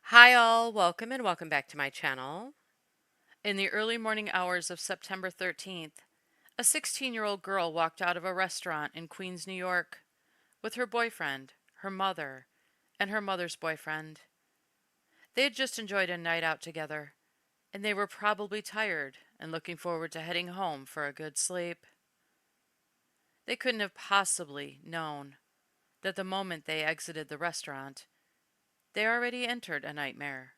Hi all, welcome back to my channel. In the early morning hours of September 13th, a 16-year-old girl walked out of a restaurant in Queens, New York, with her boyfriend, her mother, and her mother's boyfriend. They had just enjoyed a night out together, and they were probably tired and looking forward to heading home for a good sleep. They couldn't have possibly known that the moment they exited the restaurant, they already entered a nightmare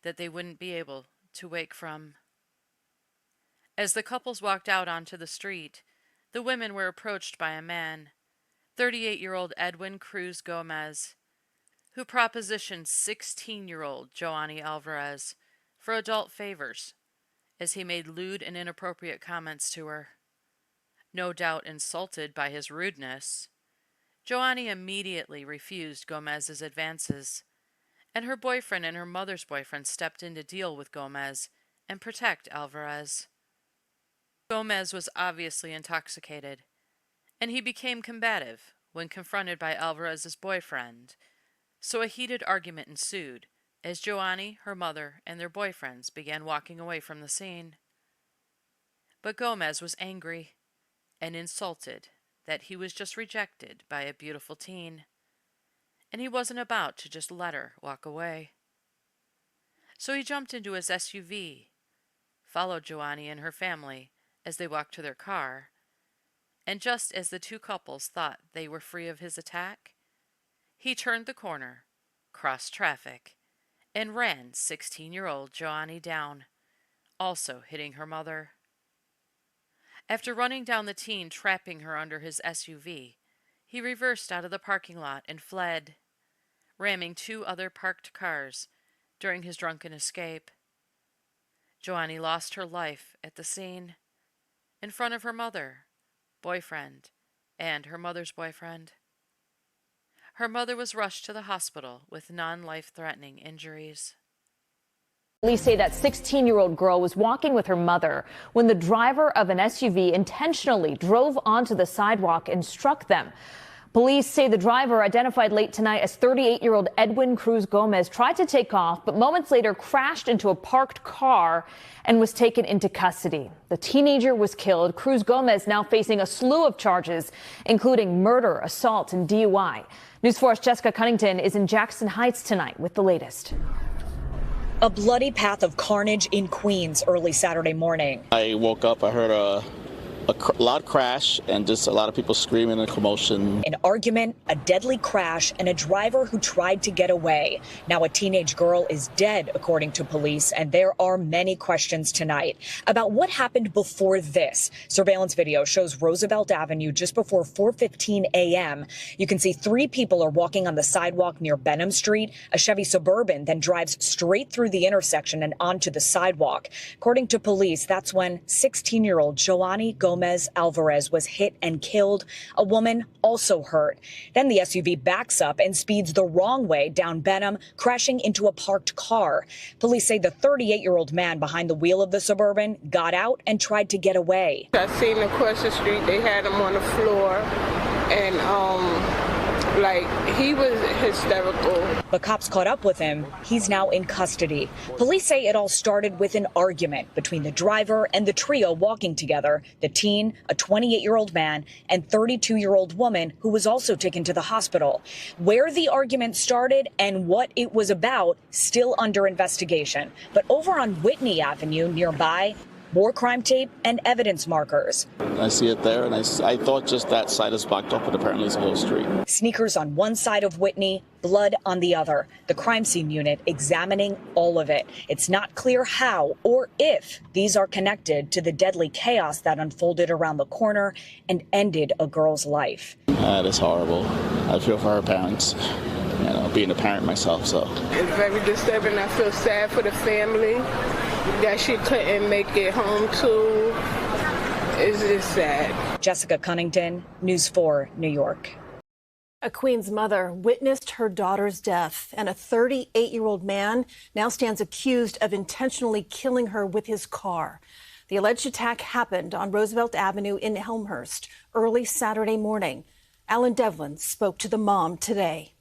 that they wouldn't be able to wake from. As the couples walked out onto the street, the women were approached by a man, 38-year-old Edwin Cruz Gomez, who propositioned 16-year-old Joanny Alvarez for adult favors as he made lewd and inappropriate comments to her. No doubt insulted by his rudeness, Joanny immediately refused Gomez's advances, and her boyfriend and her mother's boyfriend stepped in to deal with Gomez and protect Alvarez. Gomez was obviously intoxicated, and he became combative when confronted by Alvarez's boyfriend, so a heated argument ensued as Joanny, her mother, and their boyfriends began walking away from the scene. But Gomez was angry and insulted that he was just rejected by a beautiful teen, and he wasn't about to just let her walk away. So he jumped into his SUV, followed Joanny and her family as they walked to their car, and just as the two couples thought they were free of his attack, he turned the corner, crossed traffic, and ran 16-year-old Joanny down, also hitting her mother. After running down the teen, trapping her under his SUV, he reversed out of the parking lot and fled, ramming two other parked cars during his drunken escape. Joanny lost her life at the scene, in front of her mother, boyfriend, and her mother's boyfriend. Her mother was rushed to the hospital with non-life-threatening injuries. Police say that 16-year-old girl was walking with her mother when the driver of an SUV intentionally drove onto the sidewalk and struck them. Police say the driver, identified late tonight as 38-year-old Edwin Cruz Gomez, tried to take off, but moments later crashed into a parked car and was taken into custody. The teenager was killed. Cruz Gomez now facing a slew of charges, including murder, assault, and DUI. News 4's Jessica Cunnington is in Jackson Heights tonight with the latest. A bloody path of carnage in Queens early Saturday morning. I woke up, I heard a loud crash and just a lot of people screaming and commotion. An argument, a deadly crash, and a driver who tried to get away. Now a teenage girl is dead, according to police, and there are many questions tonight about what happened before this. Surveillance video shows Roosevelt Avenue just before 4:15 a.m. You can see three people are walking on the sidewalk near Benham Street. A Chevy Suburban then drives straight through the intersection and onto the sidewalk. According to police, that's when 16-year-old Joanny Gomez Alvarez was hit and killed. A woman also hurt. Then the SUV backs up and speeds the wrong way down Benham, crashing into a parked car. Police say the 38-year-old man behind the wheel of the Suburban got out and tried to get away. I seen him across the street. They had him on the floor, and he was hysterical. But cops caught up with him. He's now in custody. Police say it all started with an argument between the driver and the trio walking together, the teen, a 28-year-old man, and 32-year-old woman who was also taken to the hospital. Where the argument started and what it was about, still under investigation. But over on Whitney Avenue nearby, more crime tape and evidence markers. I see it there, and I thought just that side is blocked up, but apparently it's the whole street. Sneakers on one side of Whitney, blood on the other. The crime scene unit examining all of it. It's not clear how or if these are connected to the deadly chaos that unfolded around the corner and ended a girl's life. That is horrible. I feel for her parents. You know, being a parent myself, so. It's very disturbing. I feel sad for the family that she couldn't make it home to. It's sad. Jessica Cunnington, News 4, New York. A Queens mother witnessed her daughter's death, and a 38-year-old man now stands accused of intentionally killing her with his car. The alleged attack happened on Roosevelt Avenue in Elmhurst early Saturday morning. Alan Devlin spoke to the mom today.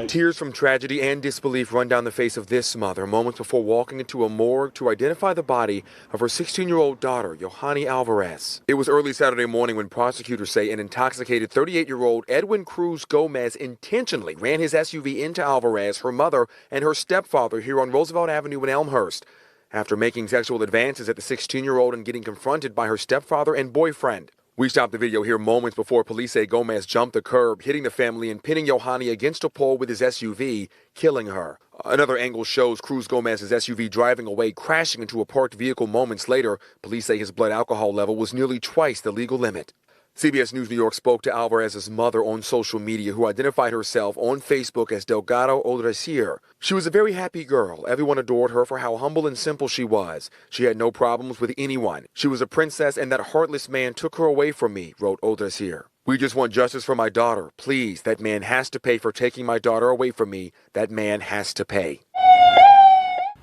Tears from tragedy and disbelief run down the face of this mother moments before walking into a morgue to identify the body of her 16-year-old daughter, Yohani Alvarez. It was early Saturday morning when prosecutors say an intoxicated 38-year-old Edwin Cruz Gomez intentionally ran his SUV into Alvarez, her mother, and her stepfather here on Roosevelt Avenue in Elmhurst. After making sexual advances at the 16-year-old and getting confronted by her stepfather and boyfriend. We stopped the video here moments before police say Gomez jumped the curb, hitting the family and pinning Yohani against a pole with his SUV, killing her. Another angle shows Cruz Gomez's SUV driving away, crashing into a parked vehicle moments later. Police say his blood alcohol level was nearly twice the legal limit. CBS News New York spoke to Alvarez's mother on social media, who identified herself on Facebook as Delgado Odrecier. She was a very happy girl. Everyone adored her for how humble and simple she was. She had no problems with anyone. She was a princess, and that heartless man took her away from me, wrote Odrecier. We just want justice for my daughter. Please, that man has to pay for taking my daughter away from me. That man has to pay.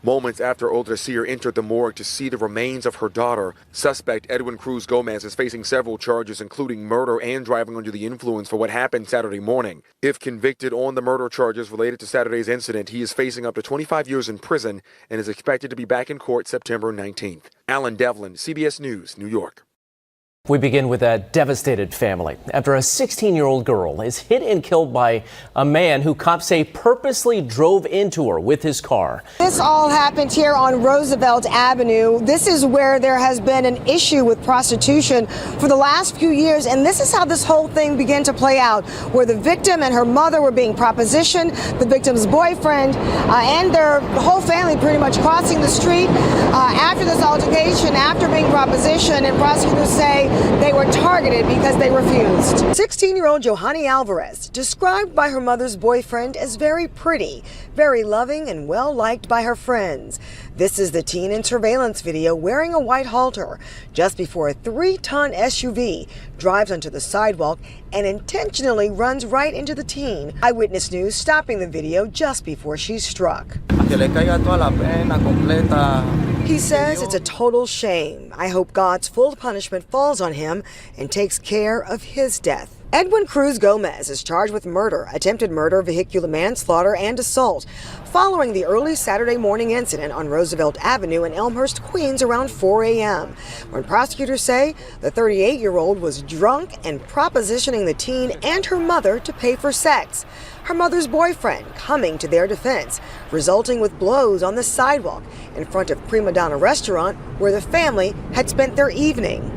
Moments after Odrecier entered the morgue to see the remains of her daughter, suspect Edwin Cruz Gomez is facing several charges, including murder and driving under the influence for what happened Saturday morning. If convicted on the murder charges related to Saturday's incident, he is facing up to 25 years in prison and is expected to be back in court September 19th. Alan Devlin, CBS News, New York. We begin with a devastated family after a 16-year-old girl is hit and killed by a man who cops say purposely drove into her with his car. This all happened here on Roosevelt Avenue. This is where there has been an issue with prostitution for the last few years, and this is how this whole thing began to play out, where the victim and her mother were being propositioned, the victim's boyfriend and their whole family pretty much crossing the street after this altercation, after being propositioned, and prosecutors say they were targeted because they refused. 16-year-old Yohani Alvarez, described by her mother's boyfriend as very pretty, very loving, and well-liked by her friends. This is the teen in surveillance video wearing a white halter just before a 3-ton SUV drives onto the sidewalk and intentionally runs right into the teen. Eyewitness News stopping the video just before she's struck. He says it's a total shame. I hope God's full punishment falls on him and takes care of his death. Edwin Cruz Gomez is charged with murder, attempted murder, vehicular manslaughter, and assault following the early Saturday morning incident on Roosevelt Avenue in Elmhurst, Queens around 4 a.m. when prosecutors say the 38-year-old was drunk and propositioning the teen and her mother to pay for sex. Her mother's boyfriend coming to their defense, resulting with blows on the sidewalk in front of Prima Donna restaurant where the family had spent their evening.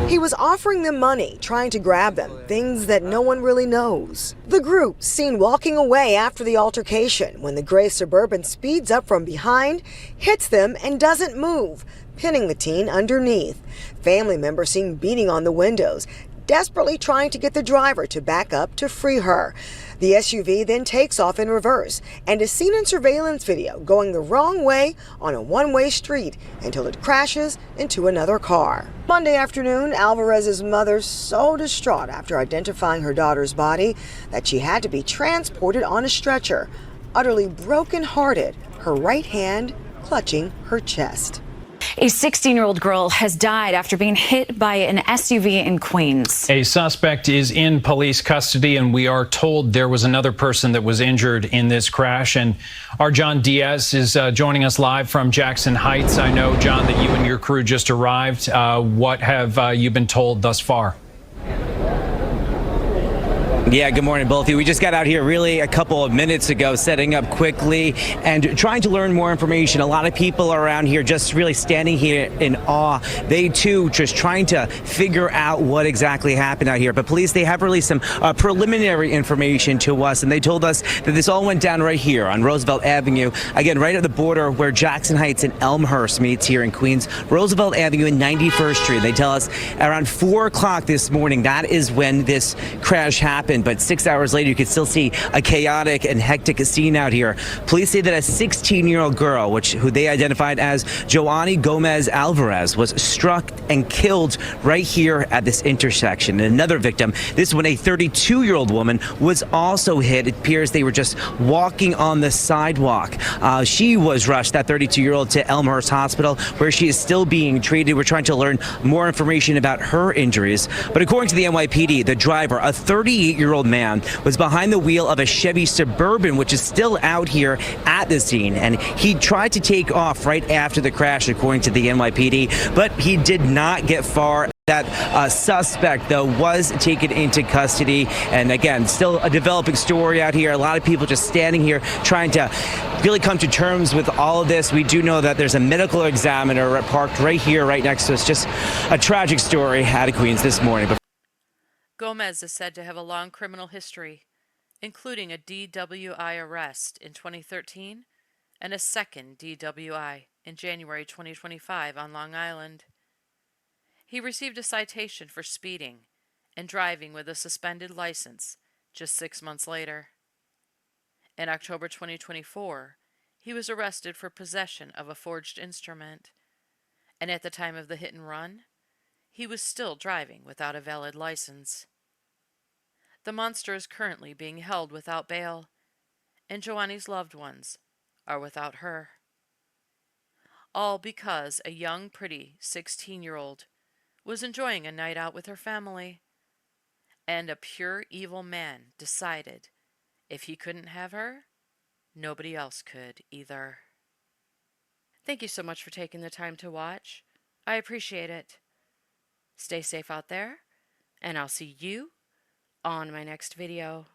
He was offering them money, trying to grab them, things that no one really knows. The group seen walking away after the altercation when the gray Suburban speeds up from behind, hits them, and doesn't move, pinning the teen underneath. Family members seen beating on the windows, desperately trying to get the driver to back up to free her. The SUV then takes off in reverse and is seen in surveillance video going the wrong way on a one-way street until it crashes into another car. Monday afternoon, Alvarez's mother so distraught after identifying her daughter's body that she had to be transported on a stretcher, utterly broken-hearted, her right hand clutching her chest. A 16-year-old girl has died after being hit by an SUV in Queens. A suspect is in police custody, and we are told there was another person that was injured in this crash. And our John Diaz is joining us live from Jackson Heights. I know, John, that you and your crew just arrived. What have you been told thus far? Yeah, good morning, both of you. We just got out here really a couple of minutes ago, setting up quickly and trying to learn more information. A lot of people around here just really standing here in awe. They, too, just trying to figure out what exactly happened out here. But police, they have released some preliminary information to us, and they told us that this all went down right here on Roosevelt Avenue. Again, right at the border where Jackson Heights and Elmhurst meets here in Queens. Roosevelt Avenue and 91st Street. They tell us around 4 o'clock this morning, that is when this crash happened. But 6 hours later, you could still see a chaotic and hectic scene out here. Police say that a 16-year-old girl, who they identified as Yohani Gomez Alvarez, was struck and killed right here at this intersection. And another victim, this one, a 32-year-old woman, was also hit. It appears they were just walking on the sidewalk. She was rushed, that 32-year-old, to Elmhurst Hospital, where she is still being treated. We're trying to learn more information about her injuries. But according to the NYPD, the driver, a 38-year-old 62-year-old man was behind the wheel of a Chevy Suburban, which is still out here at the scene. And he tried to take off right after the crash, according to the NYPD, but he did not get far. That suspect, though, was taken into custody. And again, still a developing story out here. A lot of people just standing here trying to really come to terms with all of this. We do know that there's a medical examiner parked right here, right next to us. Just a tragic story out of Queens this morning. Gomez is said to have a long criminal history, including a DWI arrest in 2013 and a second DWI in January 2025 on Long Island. He received a citation for speeding and driving with a suspended license just 6 months later. In October 2024, he was arrested for possession of a forged instrument, and at the time of the hit and run, he was still driving without a valid license. The monster is currently being held without bail, and Joannie's loved ones are without her. All because a young, pretty 16-year-old was enjoying a night out with her family, and a pure evil man decided if he couldn't have her, nobody else could either. Thank you so much for taking the time to watch. I appreciate it. Stay safe out there, and I'll see you on my next video.